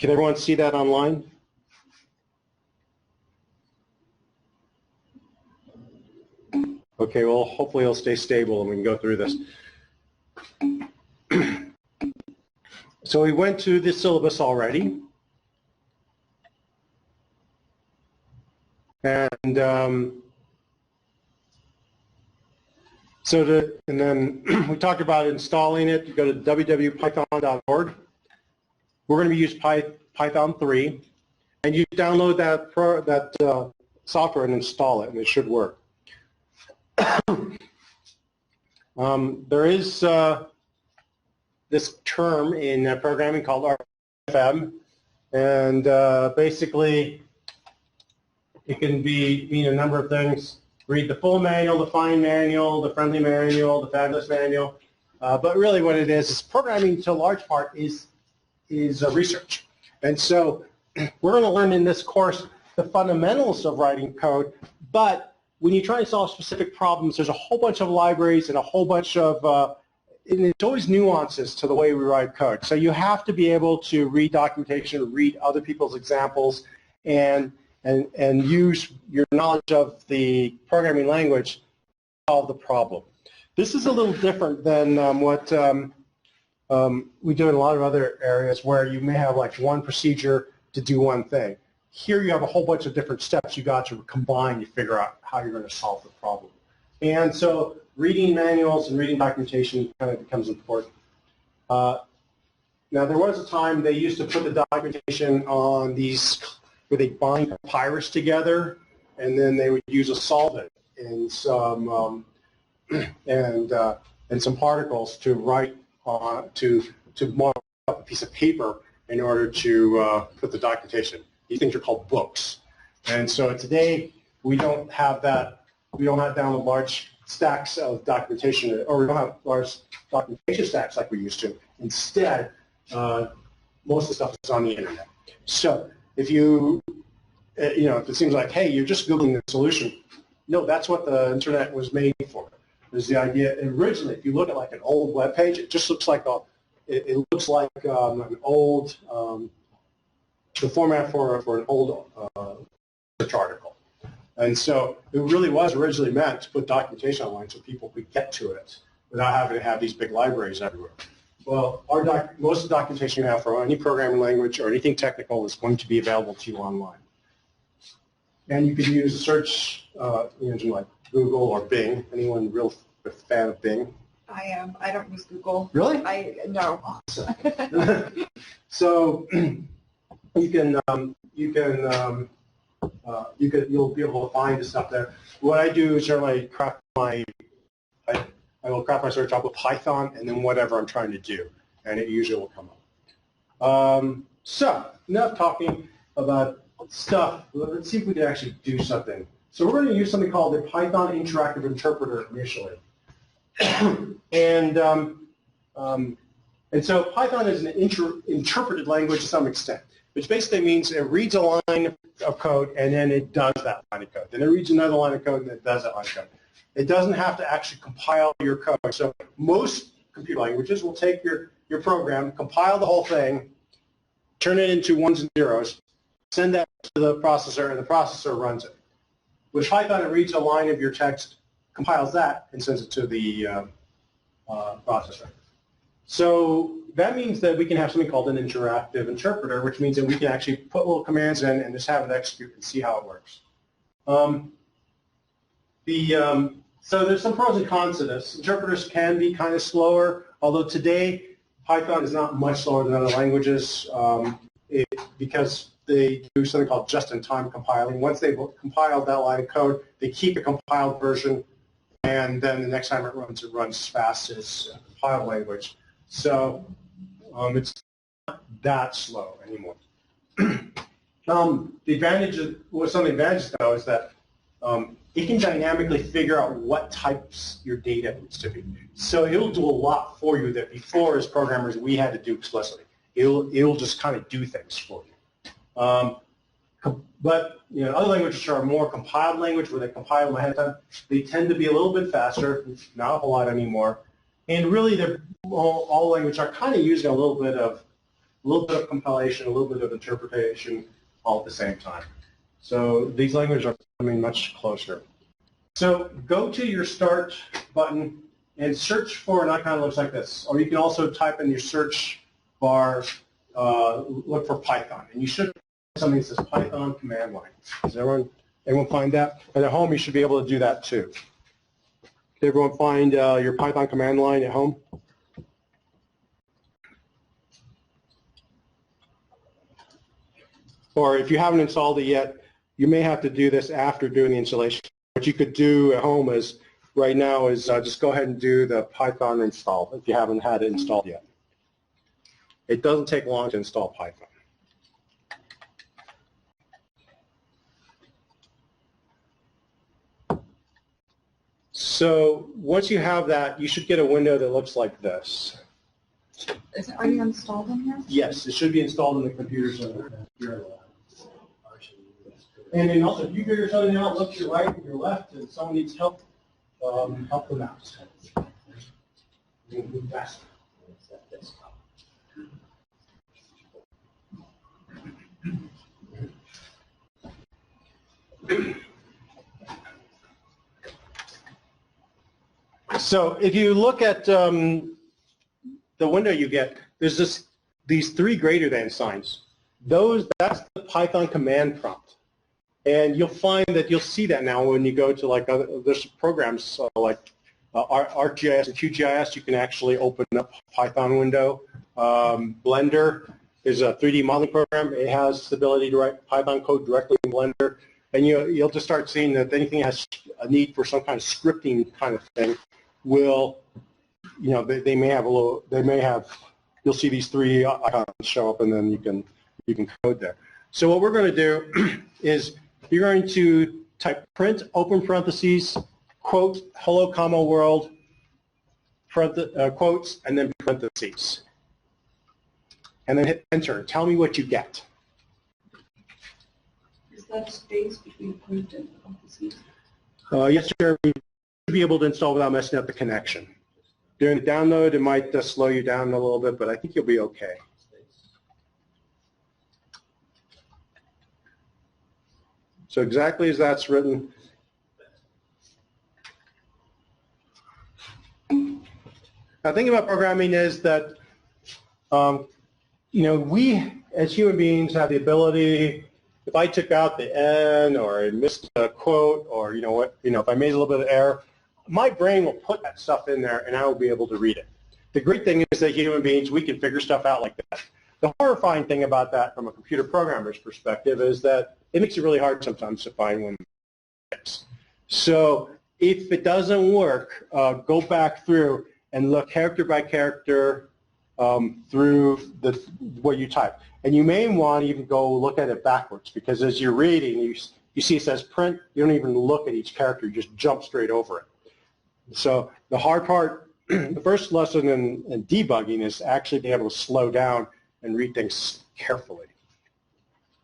Can everyone see that online? Okay, well, hopefully it'll stay stable and we can go through this. So we went to the syllabus already. And and then we talked about installing it. You go to www.python.org. We're going to use Python 3, and you download that software and install it, and it should work. There is this term in programming called RFM, and basically it can mean a number of things. Read the full manual, the fine manual, the friendly manual, the fabulous manual. But really what it is programming to a large part is research. And so we're going to learn in this course the fundamentals of writing code, but when you try to solve specific problems, there's a whole bunch of libraries and a whole bunch of, and it's always nuances to the way we write code. So you have to be able to read documentation, read other people's examples, and use your knowledge of the programming language to solve the problem. This is a little different than what we do in a lot of other areas where you may have like one procedure to do one thing. Here you have a whole bunch of different steps you got to combine to figure out how you're going to solve the problem. And so reading manuals and reading documentation kind of becomes important. Now there was a time they used to put the documentation on these where they bind papyrus together, and then they would use a solvent and some some particles to write on to mark up a piece of paper in order to put the documentation. These things are called books, and so today we don't have that. We don't have download large stacks of documentation, or we don't have large documentation stacks like we used to. Instead, most of the stuff is on the internet. So if you, if it seems like, hey, you're just Googling the solution, no, that's what the internet was made for. Is the idea originally, if you look at like an old web page, it just looks like it looks like an old, the format for an old search article. And so it really was originally meant to put documentation online so people could get to it without having to have these big libraries everywhere. Well, most of the documentation you have for any programming language or anything technical is going to be available to you online. And you can use a search engine like Google or Bing. Anyone real fan of Bing? I am. I don't use Google. Really? No. So you'll be able to find the stuff there. What I do is generally I will craft my search up with Python and then whatever I'm trying to do, and it usually will come up. So enough talking about stuff. Let's see if we can actually do something. So we're going to use something called the Python Interactive Interpreter initially. And so Python is an interpreted language to some extent, which basically means it reads a line of code and then it does that line of code. Then it reads another line of code and it does that line of code. It doesn't have to actually compile your code. So most computer languages will take your program, compile the whole thing, turn it into ones and zeros, send that to the processor, and the processor runs it. With Python, it reads a line of your text, compiles that, and sends it to the processor. So that means that we can have something called an interactive interpreter, which means that we can actually put little commands in and just have it execute and see how it works. So there's some pros and cons to this. Interpreters can be kind of slower, although today Python is not much slower than other languages because they do something called just-in-time compiling. Once they've compiled that line of code, they keep a compiled version, and then the next time it runs as fast as a compiled language. So it's not that slow anymore. Some of the advantages, though, is that it can dynamically figure out what types your data needs to be. So it'll do a lot for you that before, as programmers, we had to do explicitly. It'll just kind of do things for you. But other languages are more compiled language, where they compile them ahead of time. They tend to be a little bit faster, not a whole lot anymore. And really, all languages are kind of using a little bit of a little bit of compilation, a little bit of interpretation, all at the same time. So these languages are coming much closer. So go to your Start button and search for an icon that looks like this. Or you can also type in your search bar, look for Python. And you should find something that says Python command line. Does everyone find that? And at home, you should be able to do that too. Did everyone find your Python command line at home? Or if you haven't installed it yet, you may have to do this after doing the installation. What you could do at home is, right now, is just go ahead and do the Python install if you haven't had it installed yet. It doesn't take long to install Python. So once you have that, you should get a window that looks like this. Is it already installed in here? Yes, it should be installed in the computer center. And then also, if you figure something out, look to your right and your left, and someone needs help, help them out. Move faster. So if you look at the window you get, there's these 3 greater than signs. That's the Python command prompt. And you'll find that you'll see that now when you go to like there's programs like ArcGIS and QGIS. You can actually open up a Python window. Blender is a 3D modeling program. It has the ability to write Python code directly in Blender. And you'll just start seeing that anything that has a need for some kind of scripting kind of thing will, they may have, you'll see these 3 icons show up, and then you can code there. So what we're going to do is you're going to type print, open parentheses, quote, hello, comma, world, quotes, and then parentheses. And then hit enter. Tell me what you get. Is that space between print and parentheses? Yes, sir. We should be able to install without messing up the connection. During the download, it might slow you down a little bit, but I think you'll be okay. So exactly as that's written. Now, the thing about programming is that, we as human beings have the ability, if I took out the N or I missed a quote or, if I made a little bit of error, my brain will put that stuff in there and I will be able to read it. The great thing is that human beings, we can figure stuff out like that. The horrifying thing about that from a computer programmer's perspective is that it makes it really hard sometimes to find one. So if it doesn't work, go back through and look character by character through what you type. And you may want to even go look at it backwards, because as you're reading, you see it says print, you don't even look at each character, you just jump straight over it. So the hard part, the first lesson in debugging is actually being able to slow down and read things carefully.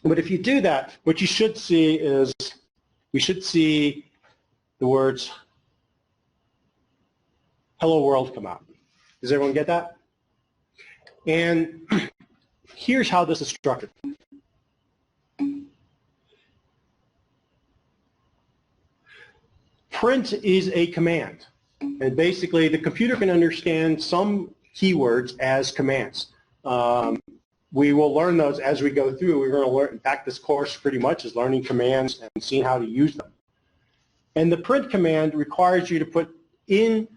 But if you do that, what you should see is, we should see the words hello world come out. Does everyone get that? And here's how this is structured. Print is a command. And basically, the computer can understand some keywords as commands. We will learn those as we go through. We're going to learn, in fact, this course pretty much is learning commands and seeing how to use them. And the print command requires you to put in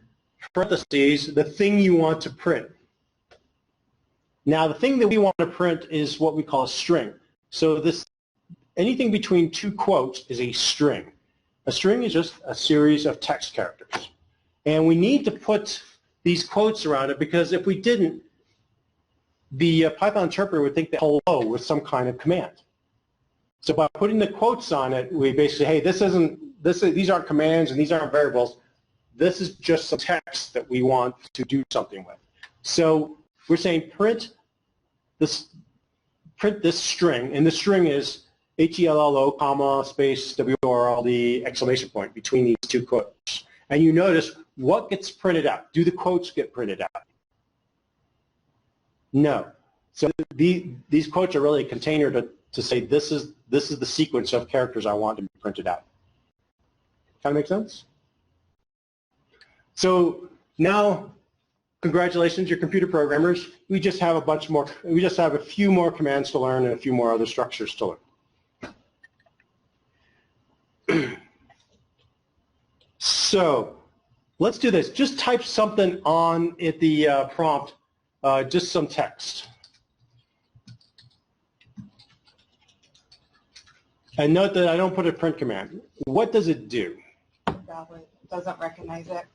parentheses the thing you want to print. Now, the thing that we want to print is what we call a string. So anything between 2 quotes is a string. A string is just a series of text characters. And we need to put these quotes around it, because if we didn't, the Python interpreter would think that hello was some kind of command. So by putting the quotes on it, we basically say, hey, these aren't commands and these aren't variables. This is just some text that we want to do something with. So we're saying print this string, and the string is HELLO, comma, space, WORLD, exclamation point between these 2 quotes. And you notice what gets printed out. Do the quotes get printed out? No. So these quotes are really a container to say this is the sequence of characters I want to be printed out. Kind of make sense? So now, congratulations, you're computer programmers. We just have a few more commands to learn and a few more other structures to learn. So let's do this. Just type something on at the prompt, just some text. And note that I don't put a print command. What does it do? It doesn't recognize it.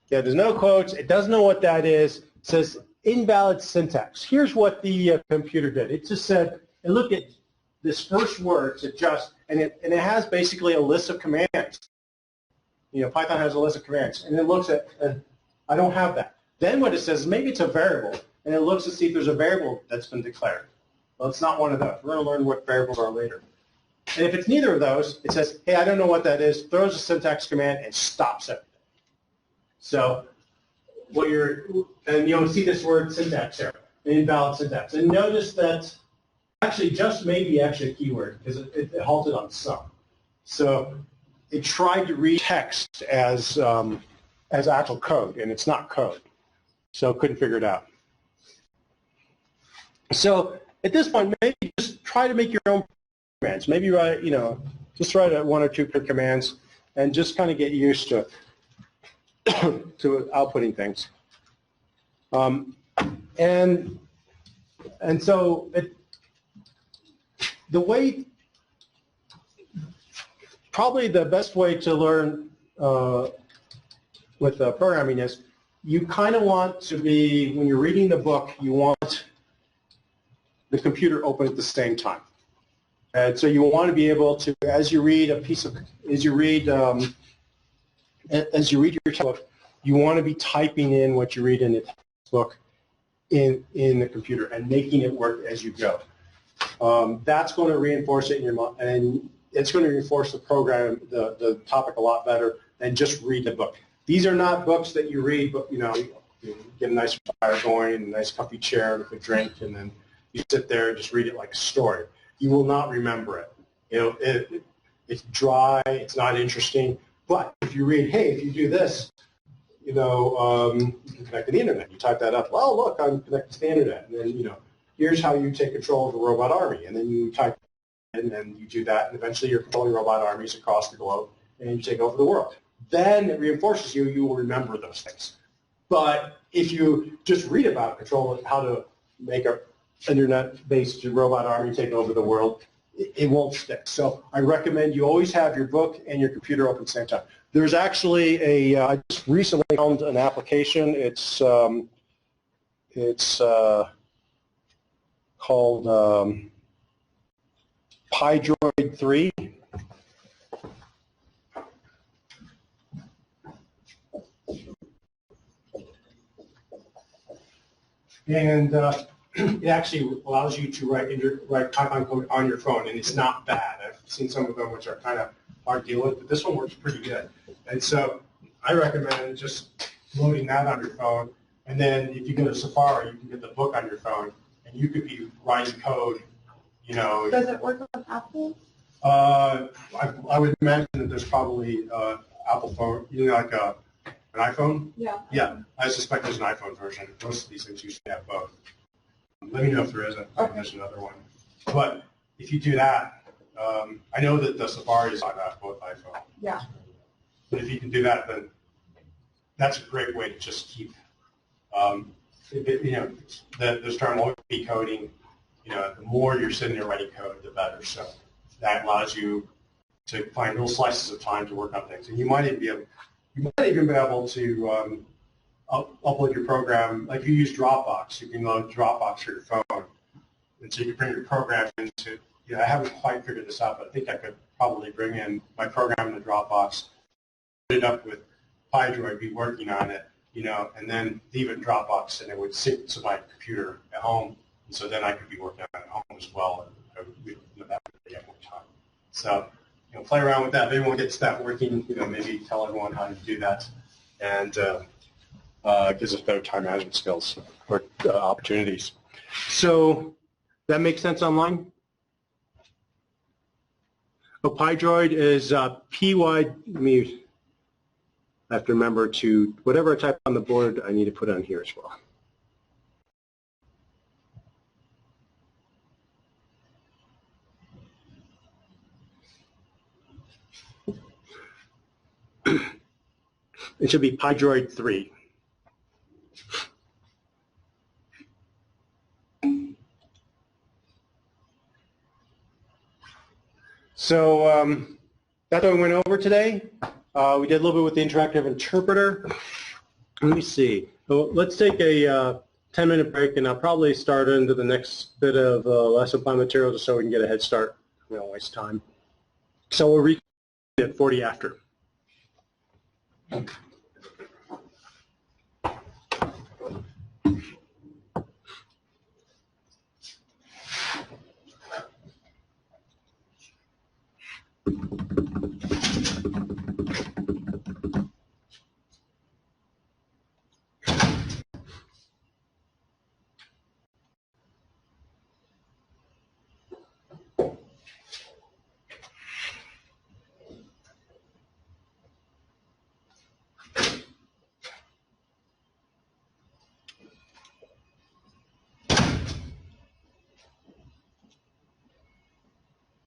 Yeah, there's no quotes. It doesn't know what that is. It says invalid syntax. Here's what the computer did. It just said, and look at this first word, to just, and it has basically a list of commands. You know, Python has a list of commands, and it looks at, I don't have that. Then what it says is maybe it's a variable, and it looks to see if there's a variable that's been declared. Well, it's not one of those. We're going to learn what variables are later. And if it's neither of those, it says, hey, I don't know what that is, throws a syntax command and stops everything. So and you'll see this word syntax error, invalid syntax. And notice that actually just maybe actually a keyword because it halted on some. So it tried to read text as actual code, and it's not code. So it couldn't figure it out. So at this point, maybe just try to make your own commands. Maybe write, just write one or two commands and just kind of get used to to outputting things. And so probably the best way to learn with programming is you kind of want to be, when you're reading the book, you want the computer open at the same time. And so you want to be able to, as you read your textbook, you want to be typing in what you read in the textbook in the computer and making it work as you go. That's going to reinforce it in your mind, and it's going to reinforce the program, the topic a lot better than just read the book. These are not books that you read, but you get a nice fire going, a nice comfy chair with a drink, and then you sit there and just read it like a story. You will not remember it. It's dry, it's not interesting. But if you read, hey, if you do this, you can connect to the internet. You type that up. Well, look, I'm connected to the internet. And then, here's how you take control of a robot army. And then you type in and you do that, and eventually you're controlling robot armies across the globe, and you take over the world. Then it reinforces you will remember those things. But if you just read about how to make an internet-based robot army take over the world, it won't stick. So I recommend you always have your book and your computer open at the same time. There's actually I just recently found an application. It's called PythonCh01P1InteractiveInterpreter. And it actually allows you to write Python code on your phone, and it's not bad. I've seen some of them which are kind of hard to deal with, but this one works pretty good. And so I recommend just loading that on your phone, and then if you go to Safari, you can get the book on your phone, and you could be writing code, Does it work on Apple? I would imagine that there's probably Apple phone, like an iPhone? Yeah. Yeah, I suspect there's an iPhone version. Most of these things usually have both. Let me know if there isn't. Okay. There's another one. But if you do that, I know that the Safari is on both iPhone. Yeah. But if you can do that, then that's a great way to just keep, this term always be coding. The more you're sitting there writing code, the better. So that allows you to find little slices of time to work on things, and you might even be able to upload your program. Like if you use Dropbox, you can load Dropbox for your phone, and so you can bring your program into. I haven't quite figured this out, but I think I could probably bring in my program into Dropbox, put it up with PyDroid, be working on it, and then leave it in Dropbox, and it would sync to my computer at home, and so then I could be working on it at home as well, and that would get more time. So, play around with that. Maybe we'll get to that working. Maybe tell everyone how to do that, and gives us better time management skills or opportunities. So that makes sense online? Oh, PyDroid is PY. I have to remember to, whatever I type on the board, I need to put on here as well. It should be PyDroid 3. So that's what we went over today. We did a little bit with the interactive interpreter. Let me see. So let's take a 10-minute break, and I'll probably start into the next bit of lesson plan material just so we can get a head start. We don't waste time. So we'll read at 40 after.